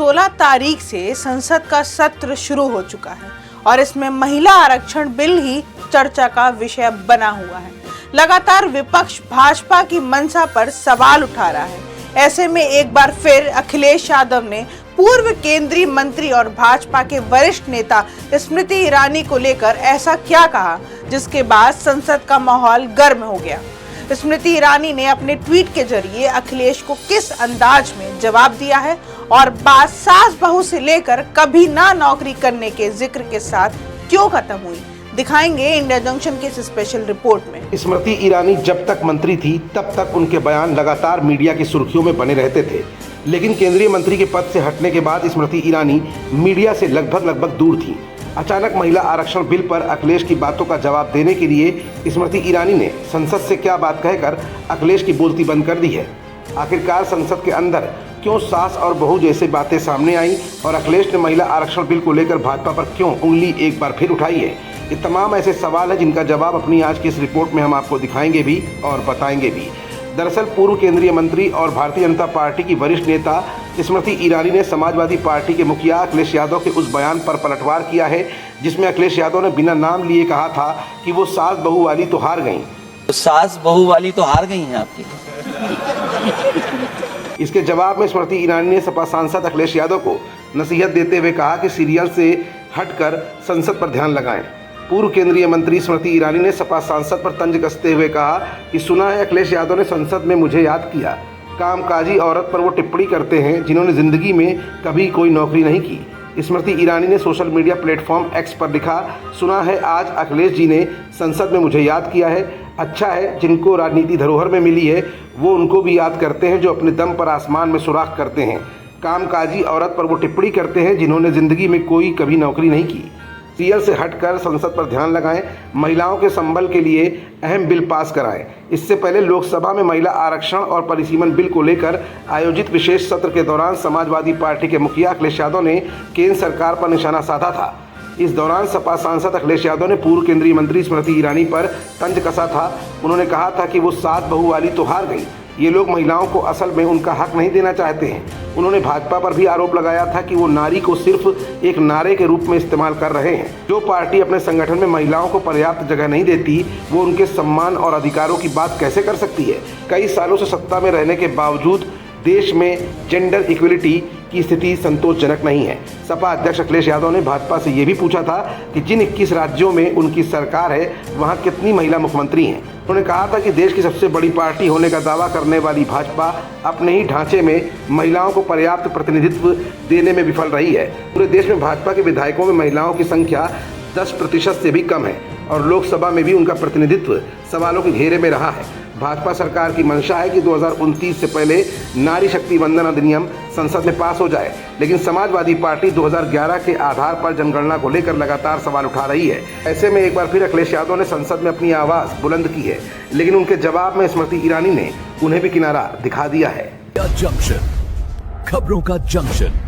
16 तारीख से संसद का सत्र शुरू हो चुका है और इसमें महिला आरक्षण बिल ही चर्चा का विषय बना हुआ है। लगातार विपक्ष भाजपा की मंशा पर सवाल उठा रहा है। ऐसे में एक बार फिर अखिलेश यादव ने पूर्व केंद्रीय मंत्री और भाजपा के वरिष्ठ नेता स्मृति ईरानी को लेकर ऐसा क्या कहा, जिसके बाद संसद का माहौल गर्म हो गया। स्मृति ईरानी ने अपने ट्वीट के जरिए अखिलेश को किस अंदाज में जवाब दिया है और बात सास बहू से लेकर कभी ना नौकरी करने के जिक्र के साथ क्यों खत्म हुई, दिखाएंगे इंडिया जंक्शन की इस स्पेशल रिपोर्ट में। स्मृति ईरानी जब तक मंत्री थी तब तक उनके बयान लगातार मीडिया की सुर्खियों में बने रहते थे, लेकिन केंद्रीय मंत्री के पद से हटने के बाद स्मृति ईरानी मीडिया से लगभग दूर थी। अचानक महिला आरक्षण बिल पर अखिलेश की बातों का जवाब देने के लिए स्मृति ईरानी ने संसद से क्या बात कहकर अखिलेश की बोलती बंद कर दी है। आखिरकार संसद के अंदर क्यों सास और बहू जैसी बातें सामने आई और अखिलेश ने महिला आरक्षण बिल को लेकर भाजपा पर क्यों उंगली एक बार फिर उठाई है। ये तमाम ऐसे सवाल हैं जिनका जवाब अपनी आज की इस रिपोर्ट में हम आपको दिखाएंगे भी और बताएंगे भी। दरअसल पूर्व केंद्रीय मंत्री और भारतीय जनता पार्टी की वरिष्ठ नेता स्मृति ईरानी ने समाजवादी पार्टी के मुखिया अखिलेश यादव के उस बयान पर पलटवार किया है जिसमें अखिलेश यादव ने बिना नाम लिए कहा था कि वो सास बहू वाली तो हार गई। सास बहू वाली तो हार गई हैं आपकी। इसके जवाब में स्मृति ईरानी ने सपा सांसद अखिलेश यादव को नसीहत देते हुए कहा कि सीरियल से हटकर संसद पर ध्यान लगाएं। पूर्व केंद्रीय मंत्री स्मृति ईरानी ने सपा सांसद पर तंज कसते हुए कहा कि सुना है अखिलेश यादव ने संसद में मुझे याद किया। कामकाजी औरत पर वो टिप्पणी करते हैं जिन्होंने जिंदगी में कभी कोई नौकरी नहीं की। स्मृति ईरानी ने सोशल मीडिया प्लेटफॉर्म एक्स पर लिखा, सुना है आज अखिलेश जी ने संसद में मुझे याद किया है। अच्छा है, जिनको राजनीति धरोहर में मिली है वो उनको भी याद करते हैं जो अपने दम पर आसमान में सुराख करते हैं। कामकाजी औरत पर वो टिप्पणी करते हैं जिन्होंने जिंदगी में कोई कभी नौकरी नहीं की। सीरियल से हटकर संसद पर ध्यान लगाएं, महिलाओं के संबल के लिए अहम बिल पास कराएं। इससे पहले लोकसभा में महिला आरक्षण और परिसीमन बिल को लेकर आयोजित विशेष सत्र के दौरान समाजवादी पार्टी के मुखिया अखिलेश यादव ने केंद्र सरकार पर निशाना साधा था। इस दौरान सपा सांसद अखिलेश यादव ने पूर्व केंद्रीय मंत्री स्मृति ईरानी पर तंज कसा था। उन्होंने कहा था कि वो सास बहू वाली तो हार गई, ये लोग महिलाओं को असल में उनका हक नहीं देना चाहते हैं। उन्होंने भाजपा पर भी आरोप लगाया था कि वो नारी को सिर्फ एक नारे के रूप में इस्तेमाल कर रहे हैं। जो पार्टी अपने संगठन में महिलाओं को पर्याप्त जगह नहीं देती वो उनके सम्मान और अधिकारों की बात कैसे कर सकती है। कई सालों से सत्ता में रहने के बावजूद देश में जेंडर इक्वलिटी की स्थिति संतोषजनक नहीं है। सपा अध्यक्ष अखिलेश यादव ने भाजपा से ये भी पूछा था कि जिन 21 राज्यों में उनकी सरकार है वहाँ कितनी महिला मुख्यमंत्री हैं। उन्होंने कहा था कि देश की सबसे बड़ी पार्टी होने का दावा करने वाली भाजपा अपने ही ढांचे में महिलाओं को पर्याप्त प्रतिनिधित्व देने में विफल रही है। पूरे देश में भाजपा के विधायकों में महिलाओं की संख्या 10% से भी कम है और लोकसभा में भी उनका प्रतिनिधित्व सवालों के घेरे में रहा है। भाजपा सरकार की मंशा है कि 2029 से पहले नारी शक्ति वंदन अधिनियम संसद में पास हो जाए, लेकिन समाजवादी पार्टी 2011 के आधार पर जनगणना को लेकर लगातार सवाल उठा रही है। ऐसे में एक बार फिर अखिलेश यादव ने संसद में अपनी आवाज़ बुलंद की है, लेकिन उनके जवाब में स्मृति ईरानी ने उन्हें भी किनारा दिखा दिया है। जंक्शन, खबरों का जंक्शन।